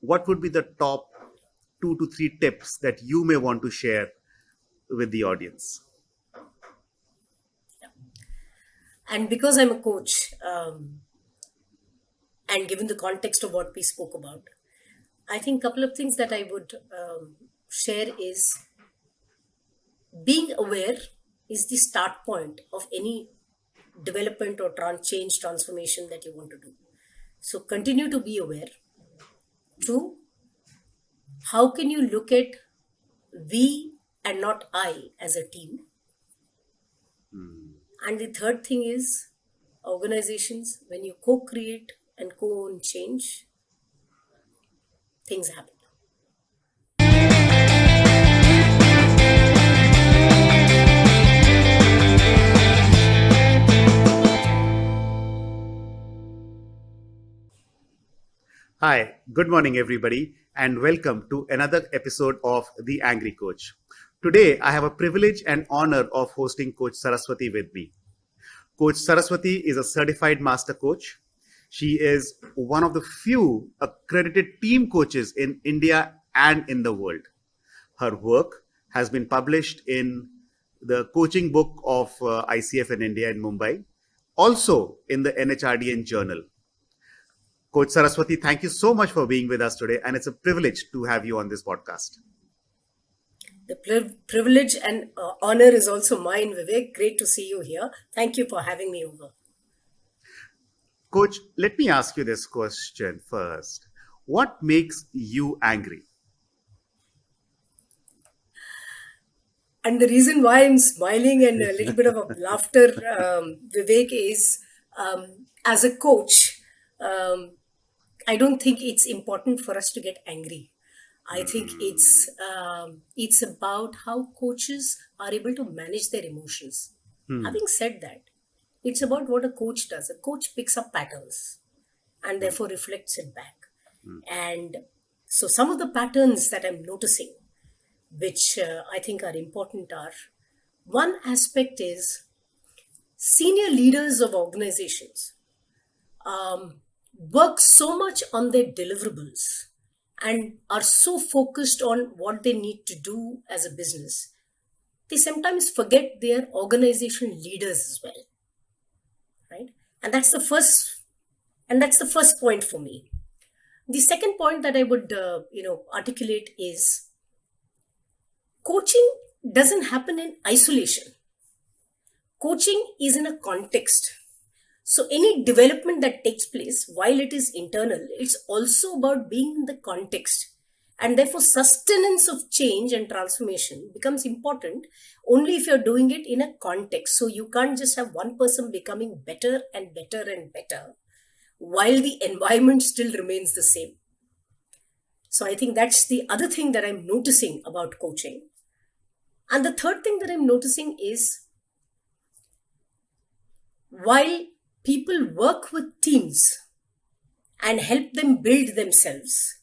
what would be the top 2 to 3 tips that you may want to share with the audience? And because I'm a coach, and given the context of what we spoke about, I think a couple of things that I would share is being aware is the start point of any development or change transformation that you want to do. So continue to be aware. Two, how can you look at we and not I as a team? And the third thing is organizations, when you co-create and co-own change, things happen. Hi, good morning, everybody, and welcome to another episode of The Angry Coach. Today, I have a privilege and honor of hosting Coach Saraswathi with me. Coach Saraswathi is a certified master coach. She is one of the few accredited team coaches in India and in the world. Her work has been published in the coaching book of ICF in India in Mumbai, also in the NHRDN journal. Coach Saraswathi, thank you so much for being with us today, and it's a privilege to have you on this podcast. The privilege and honor is also mine, Vivek. Great to see you here. Thank you for having me over. Coach, let me ask you this question first. What makes you angry? And the reason why I'm smiling and a little bit of a laughter, Vivek, is as a coach, I don't think it's important for us to get angry. I think it's about how coaches are able to manage their emotions. Having said that, it's about what a coach does. A coach picks up patterns and therefore reflects it back. And so some of the patterns that I'm noticing, which I think are important, are one aspect is senior leaders of organizations work so much on their deliverables and are so focused on what they need to do as a business, they sometimes forget their organization leaders as well, right? And that's the first point for me. The second point that I would articulate is coaching doesn't happen in isolation. Coaching is in a context. So any development that takes place, while it is internal, it's also about being in the context. And therefore, sustenance of change and transformation becomes important only if you're doing it in a context. So you can't just have one person becoming better and better and better while the environment still remains the same. So I think that's the other thing that I'm noticing about coaching. And the third thing that I'm noticing is while people work with teams and help them build themselves,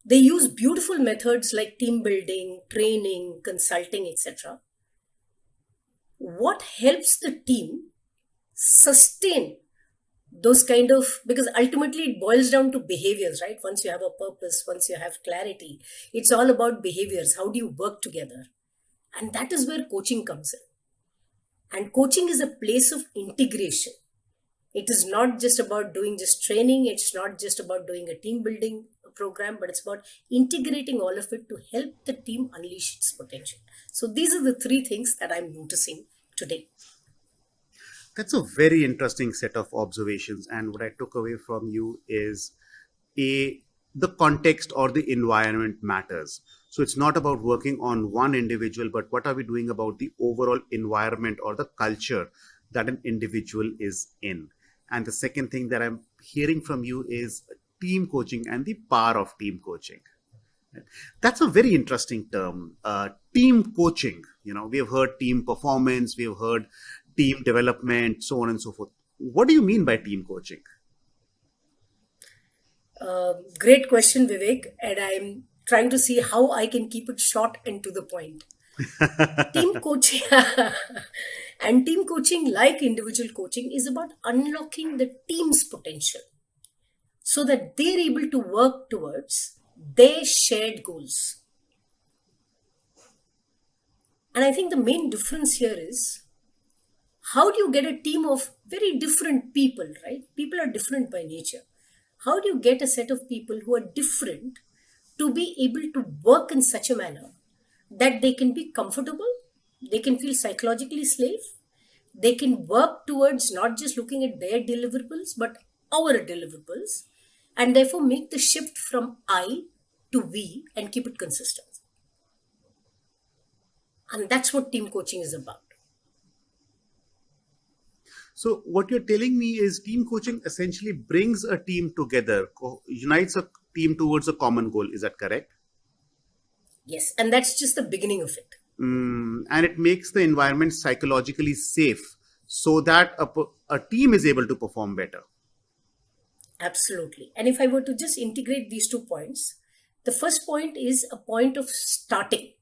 they use beautiful methods like team building, training, consulting, etc. What helps the team sustain those kind of, because ultimately it boils down to behaviors, right? Once you have a purpose, once you have clarity, it's all about behaviors. How do you work together? And that is where coaching comes in. And coaching is a place of integration. It is not just about doing just training. It's not just about doing a team building program, but it's about integrating all of it to help the team unleash its potential. So these are the three things that I'm noticing today. That's a very interesting set of observations. And what I took away from you is the context or the environment matters. So it's not about working on one individual, but what are we doing about the overall environment or the culture that an individual is in. And the second thing that I'm hearing from you is team coaching and the power of team coaching. That's a very interesting term, team coaching. We have heard team performance, we have heard team development, so on and so forth. What do you mean by team coaching? Great question, Vivek. And I'm trying to see how I can keep it short and to the point. Team coaching and team coaching, like individual coaching, is about unlocking the team's potential. so that they're able to work towards their shared goals. And I think the main difference here is, how do you get a team of very different people, right? People are different by nature. How do you get a set of people who are different to be able to work in such a manner that they can be comfortable, they can feel psychologically safe, they can work towards not just looking at their deliverables, but our deliverables, and therefore make the shift from I to we and keep it consistent. And that's what team coaching is about. So what you're telling me is team coaching essentially brings a team together, unites a team towards a common goal. Is that correct? Yes, and that's just the beginning of it. And it makes the environment psychologically safe so that a team is able to perform better. Absolutely. And if I were to just integrate these 2 points, the first point is a point of starting,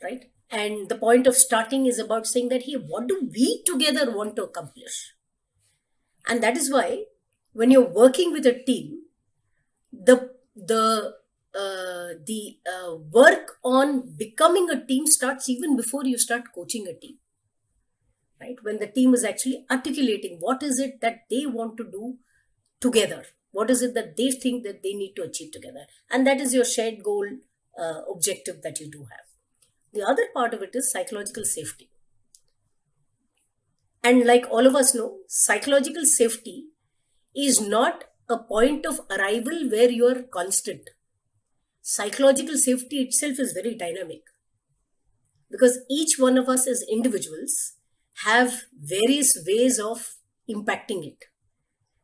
right? And the point of starting is about saying that, hey, what do we together want to accomplish? And that is why when you're working with a team, the work on becoming a team starts even before you start coaching a team, right? When the team is actually articulating what is it that they want to do together, what is it that they think that they need to achieve together, and that is your shared goal, objective that you do have. The other part of it is psychological safety. And like all of us know, psychological safety is not a point of arrival where you are constant. Psychological safety itself is very dynamic, because each one of us as individuals have various ways of impacting it.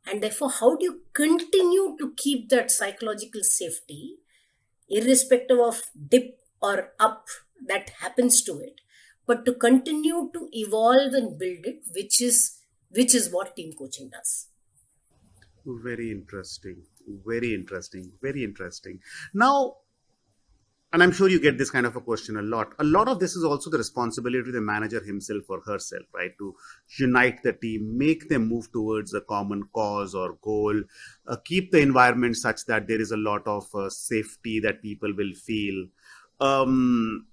And therefore, how do you continue to keep that psychological safety, irrespective of dip or up that happens to it, but to continue to evolve and build it, which is what team coaching does. Very interesting. Very interesting. Very interesting. Now, and I'm sure you get this kind of a question a lot. A lot of this is also the responsibility of the manager himself or herself, right? To unite the team, make them move towards a common cause or goal, keep the environment such that there is a lot of safety that people will feel. Um,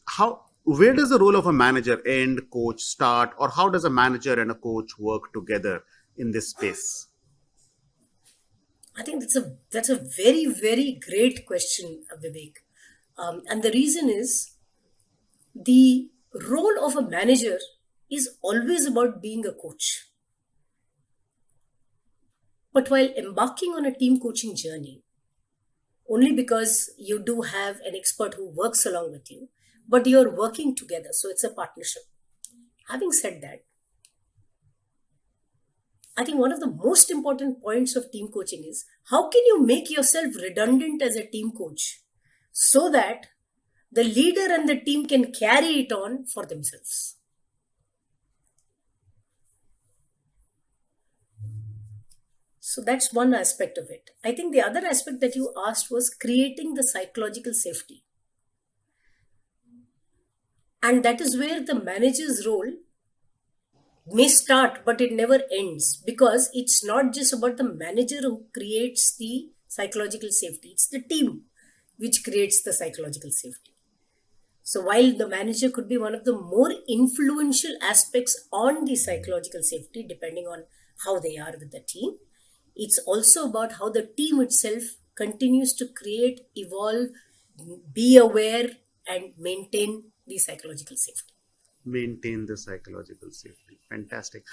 how where does the role of a manager end, coach start, or how does a manager and a coach work together in this space? I think that's a very, very great question, Vivek. And the reason is, the role of a manager is always about being a coach. But while embarking on a team coaching journey, only because you do have an expert who works along with you, but you're working together, so it's a partnership. Having said that, I think one of the most important points of team coaching is, how can you make yourself redundant as a team coach so that the leader and the team can carry it on for themselves. So that's one aspect of it. I think the other aspect that you asked was creating the psychological safety. And that is where the manager's role may start, but it never ends, because it's not just about the manager who creates the psychological safety, it's the team which creates the psychological safety. So while the manager could be one of the more influential aspects on the psychological safety, depending on how they are with the team, it's also about how the team itself continues to create, evolve, be aware, and maintain the psychological safety. Maintain the psychological safety. Fantastic.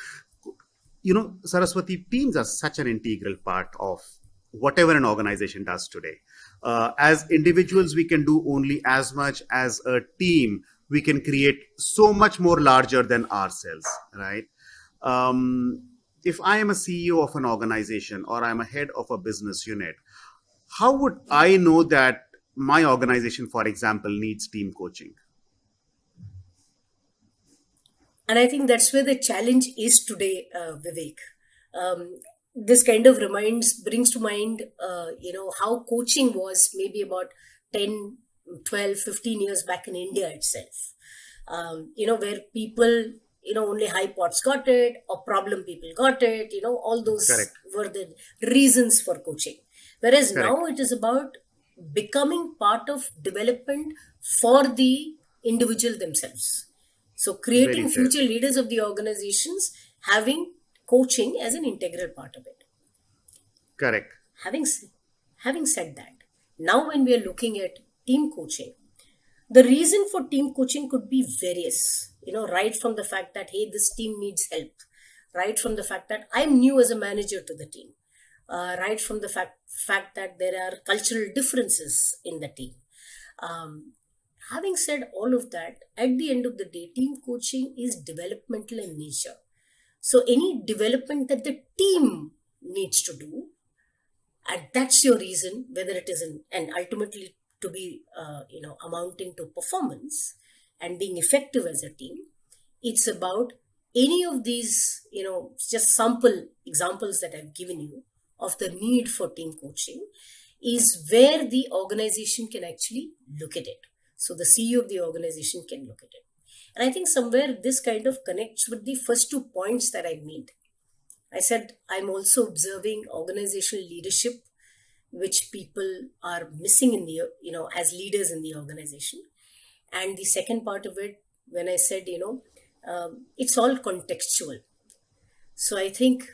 You know, Saraswati, teams are such an integral part of whatever an organization does today. As individuals, we can do only as much. As a team, we can create so much more larger than ourselves, right? If I am a CEO of an organization or I'm a head of a business unit, how would I know that my organization, for example, needs team coaching? And I think that's where the challenge is today, Vivek. This kind of brings to mind, how coaching was maybe about 10, 12, 15 years back in India itself. Where people, only high pots got it, or problem people got it. All those Correct. were the reasons for coaching. Whereas Correct. now it is about becoming part of development for the individual themselves. So Very creating fair. future leaders of the organizations, having coaching as an integral part of it. Correct. Having, s- having said that, now when we are looking at team coaching, the reason for team coaching could be various, right from the fact that, hey, this team needs help, right from the fact that I'm new as a manager to the team, right from the fact that there are cultural differences in the team. Um, Having said all of that, at the end of the day, team coaching is developmental in nature. So any development that the team needs to do, and that's your reason, whether it is and ultimately to be amounting to performance and being effective as a team. It's about any of these, just sample examples that I've given you of the need for team coaching, is where the organization can actually look at it. So the CEO of the organization can look at it. And I think somewhere this kind of connects with the first 2 points that I made. I said I'm also observing organizational leadership, which people are missing in the, as leaders in the organization. And the second part of it, when I said, it's all contextual. So I think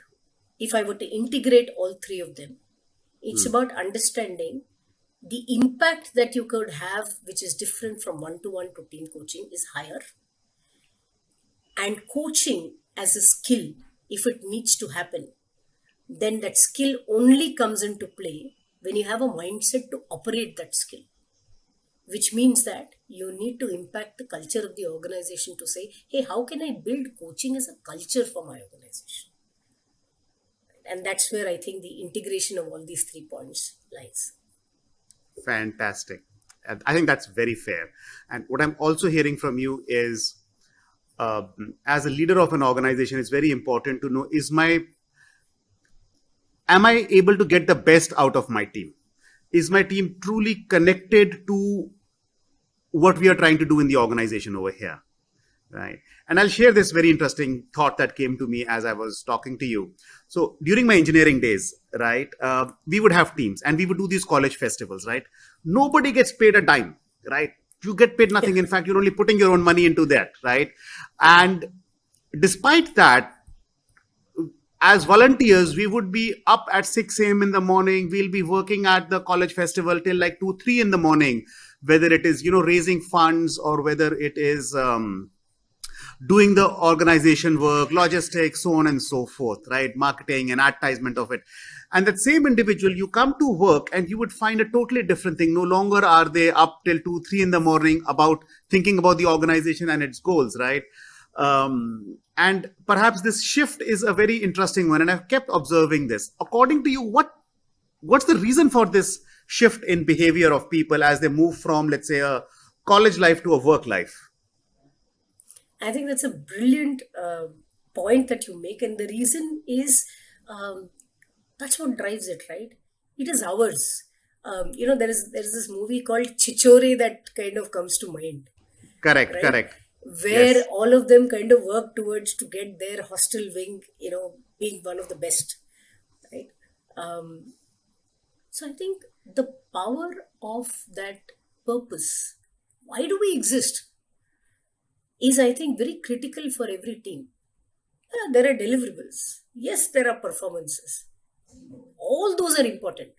if I were to integrate all three of them, it's Hmm. about understanding the impact that you could have, which is different from one-to-one to team coaching, is higher. And coaching as a skill, if it needs to happen, then that skill only comes into play when you have a mindset to operate that skill, which means that you need to impact the culture of the organization to say, hey, how can I build coaching as a culture for my organization? And that's where I think the integration of all these 3 points lies. Fantastic. And I think that's very fair. And what I'm also hearing from you is, as a leader of an organization, it's very important to know: am I able to get the best out of my team? Is my team truly connected to what we are trying to do in the organization over here? Right. And I'll share this very interesting thought that came to me as I was talking to you. So during my engineering days, right, we would have teams and we would do these college festivals, right? Nobody gets paid a dime, right? You get paid Yeah. nothing. In fact, you're only putting your own money into that, right? And despite that, as volunteers, we would be up at 6 a.m. in the morning. We'll be working at the college festival till like 2, 3 in the morning, whether it is, raising funds or whether it is, doing the organization work, logistics, so on and so forth, right? Marketing and advertisement of it. And that same individual, you come to work and you would find a totally different thing. No longer are they up till 2, 3 in the morning about thinking about the organization and its goals, right? And perhaps this shift is a very interesting one. And I've kept observing this. According to you, what's the reason for this shift in behavior of people as they move from, let's say, a college life to a work life? I think that's a brilliant point that you make. And the reason is um, that's what drives it, right? It is ours. There is this movie called Chichore that kind of comes to mind, Correct, right? correct. Where Yes. all of them kind of work towards to get their hostel wing, being one of the best, right? Um, so I think the power of that purpose, why do we exist, is I think very critical for every team. Yeah, there are deliverables. Yes, there are performances. All those are important.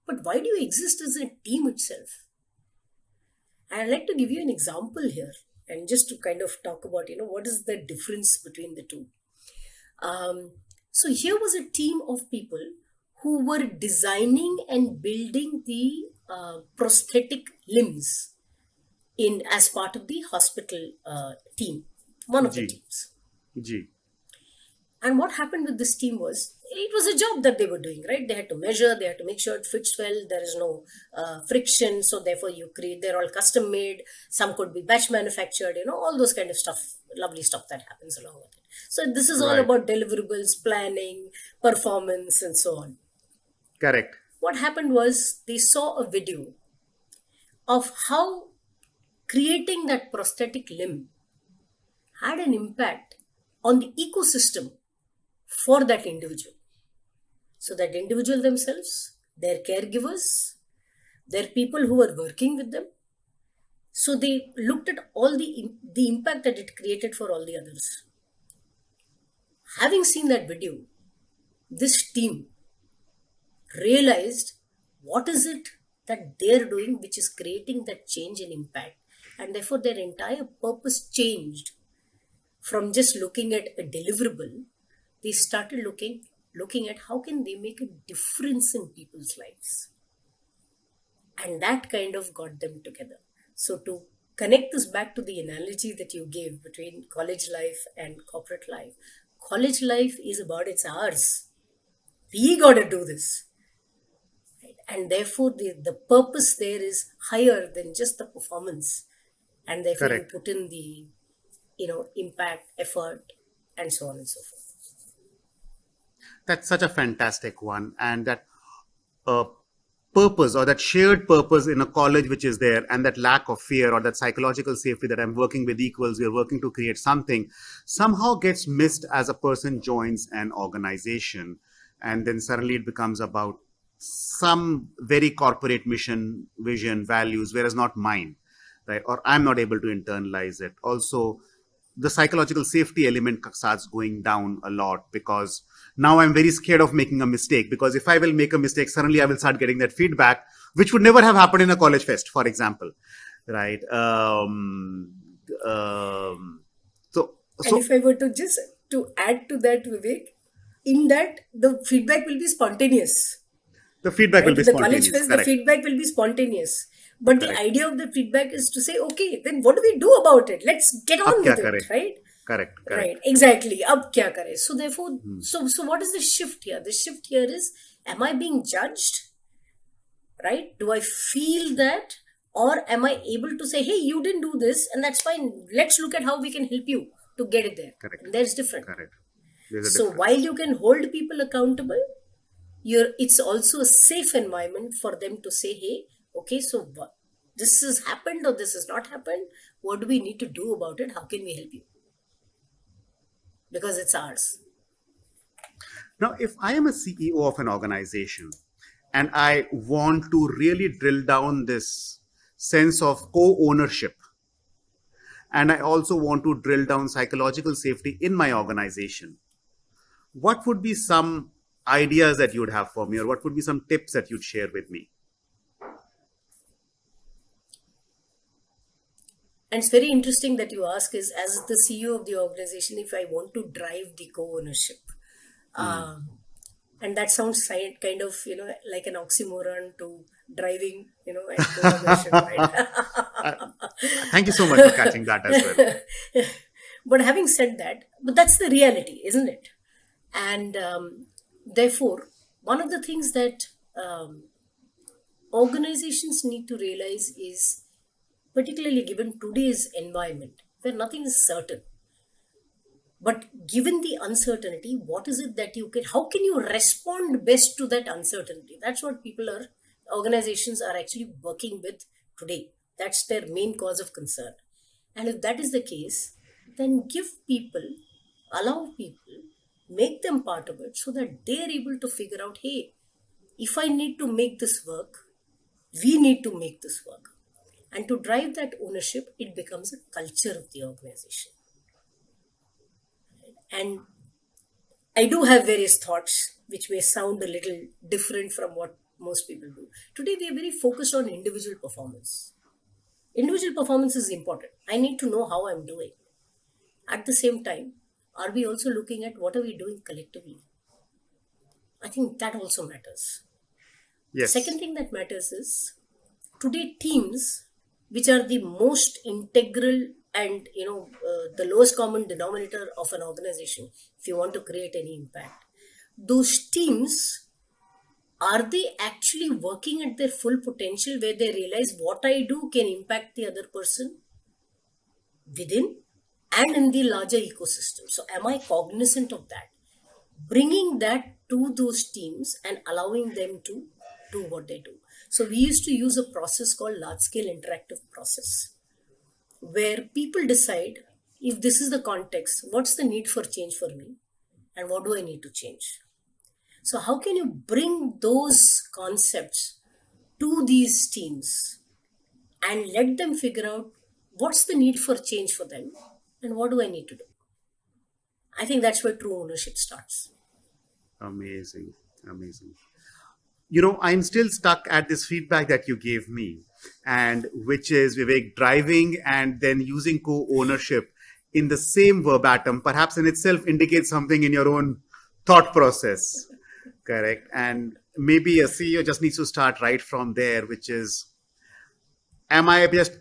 But why do you exist as a team itself? And I'd like to give you an example here, and just to kind of talk about, what is the difference between the two. Um, so here was a team of people who were designing and building the prosthetic limbs in as part of the hospital team, one of the G. teams. G. And what happened with this team was it was a job that they were doing, right? They had to measure, they had to make sure it fits well, there is no friction. So, therefore, they're all custom made. Some could be batch manufactured, all those kind of stuff, lovely stuff that happens along with it. So, this is all Right. about deliverables, planning, performance, and so on. Correct. What happened was they saw a video of how creating that prosthetic limb had an impact on the ecosystem for that individual. So that individual themselves, their caregivers, their people who are working with them. So they looked at all the impact that it created for all the others. Having seen that video, this team realized what is it that they're doing which is creating that change and impact, and therefore their entire purpose changed. From just looking at a deliverable, they started looking at how can they make a difference in people's lives, and that kind of got them together. So to connect this back to the analogy that you gave between college life and corporate life, college life is about its hours. We got to do this, right? And therefore the purpose there is higher than just the performance, and therefore you Correct. put in the impact, effort, and so on and so forth. That's such a fantastic one. And that uh, purpose, or that shared purpose in a college which is there, and that lack of fear or that psychological safety that I'm working with equals, we're working to create something, somehow gets missed as a person joins an organization. And then suddenly it becomes about some very corporate mission, vision, values, whereas not mine, right? Or I'm not able to internalize it. Also, the psychological safety element starts going down a lot, because now I'm very scared of making a mistake, because if I will make a mistake, suddenly I will start getting that feedback, which would never have happened in a college fest, for example, right? Um, so And so if I were to just to add to that, Vivek, in that the feedback will be spontaneous, the feedback will right? be In the college spontaneous. phase, the Correct. feedback will be spontaneous. But the Correct. idea of the feedback is to say, okay, then what do we do about it? Let's get Ab on kya with it, kare? right? Correct. Right, Correct. exactly. Ab kya kare? So therefore, Hmm. so what is the shift here? The shift here is, am I being judged? Right? Do I feel that? Or am I able to say, hey, you didn't do this, and that's fine. Let's look at how we can help you to get it there. Correct. And there's different. Correct. There's a So while difference. you can hold people accountable, it's also a safe environment for them to say, hey, okay, so what, this has happened or this has not happened. What do we need to do about it? How can we help you? Because it's ours. Now, if I am a CEO of an organization and I want to really drill down this sense of co ownership, and I also want to drill down psychological safety in my organization, what would be some ideas that you'd have for me, or what would be some tips that you'd share with me? And it's very interesting that you ask, is as the CEO of the organization, if I want to drive the co-ownership. Hmm. Um, and that sounds kind of, like an oxymoron to driving, and co-ownership, right? Uh, Thank you so much for catching that as well. But having said that, but that's the reality, isn't it? And therefore, one of the things that um, organizations need to realize is, particularly given today's environment where nothing is certain, but given the uncertainty, what is it that how can you respond best to that uncertainty? That's what organizations are actually working with today. That's their main cause of concern. And if that is the case, then allow people, make them part of it so that they're able to figure out, hey, if I need to make this work, we need to make this work. And to drive that ownership, it becomes a culture of the organization. And I do have various thoughts which may sound a little different from what most people do. Today, we are very focused on individual performance. Individual performance is important. I need to know how I'm doing. At the same time, are we also looking at what are we doing collectively? I think that also matters. The second Yes. thing that matters is, today teams, which are the most integral and the lowest common denominator of an organization, if you want to create any impact, those teams, are they actually working at their full potential, where they realize what I do can impact the other person within and in the larger ecosystem? So am I cognizant of that, bringing that to those teams and allowing them to do what they do? So we used to use a process called large scale interactive process, where people decide, if this is the context, what's the need for change for me? And what do I need to change? So, how can you bring those concepts to these teams and let them figure out what's the need for change for them and what do I need to do? I think that's where true ownership starts. Amazing. Amazing. I'm still stuck at this feedback that you gave me, and which is Vivek driving and then using co ownership in the same verbatim, perhaps in itself indicates something in your own thought process. Correct. And maybe a CEO just needs to start right from there, which is, am I just,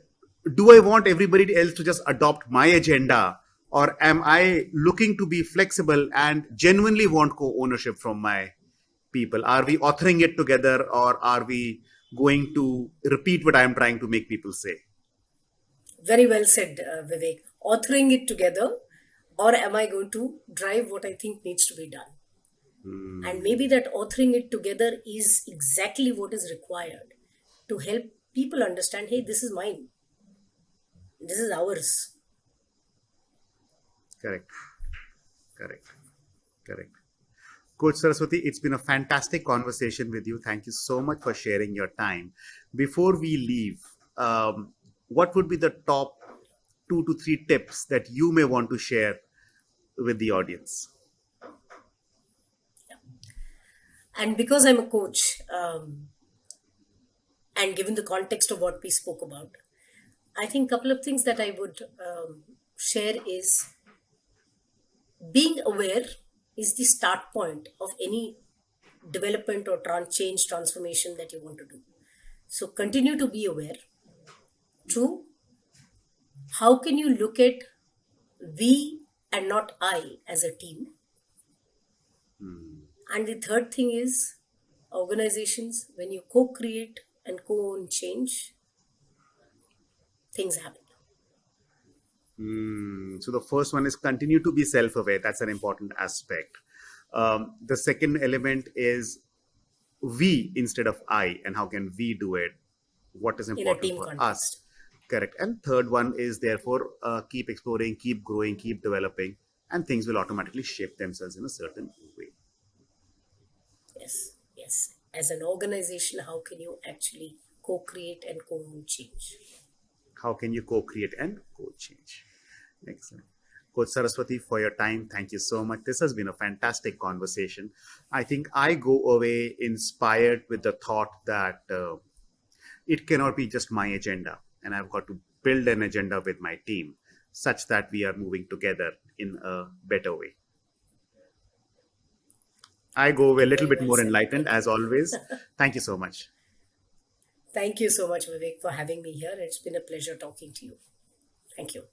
do I want everybody else to just adopt my agenda? Or am I looking to be flexible and genuinely want co ownership from my people? Are we authoring it together, or are we going to repeat what I'm trying to make people say? Very well said, Vivek. Authoring it together, or am I going to drive what I think needs to be done? And maybe that authoring it together is exactly what is required to help people understand, hey, this is mine, this is ours. Correct, correct, correct. Coach Saraswati, it's been a fantastic conversation with you. Thank you so much for sharing your time. Before we leave, what would be the top 2 to 3 tips that you may want to share with the audience? And because I'm a coach, and given the context of what we spoke about, I think a couple of things that I would share is being aware is the start point of any development or change transformation that you want to do. So continue to be aware. Two, how can you look at we and not I as a team? And the third thing is organizations, when you co create and co own change, things happen. So the first one is continue to be self-aware. That's an important aspect. The second element is we instead of I, and how can we do it? What is In a important team for us? context. Correct. And third one is therefore keep exploring, keep growing, keep developing, and things will automatically shape themselves in a certain way. Yes, yes. As an organization, how can you actually co create and co own change? How can you co-create and co-change? Excellent. Coach Saraswati, for your time, thank you so much. This has been a fantastic conversation. I think I go away inspired with the thought that it cannot be just my agenda, and I've got to build an agenda with my team such that we are moving together in a better way. I go away a little Very bit well more said. enlightened Thank you. as always. Thank you so much. Thank you so much, Vivek, for having me here. It's been a pleasure talking to you. Thank you.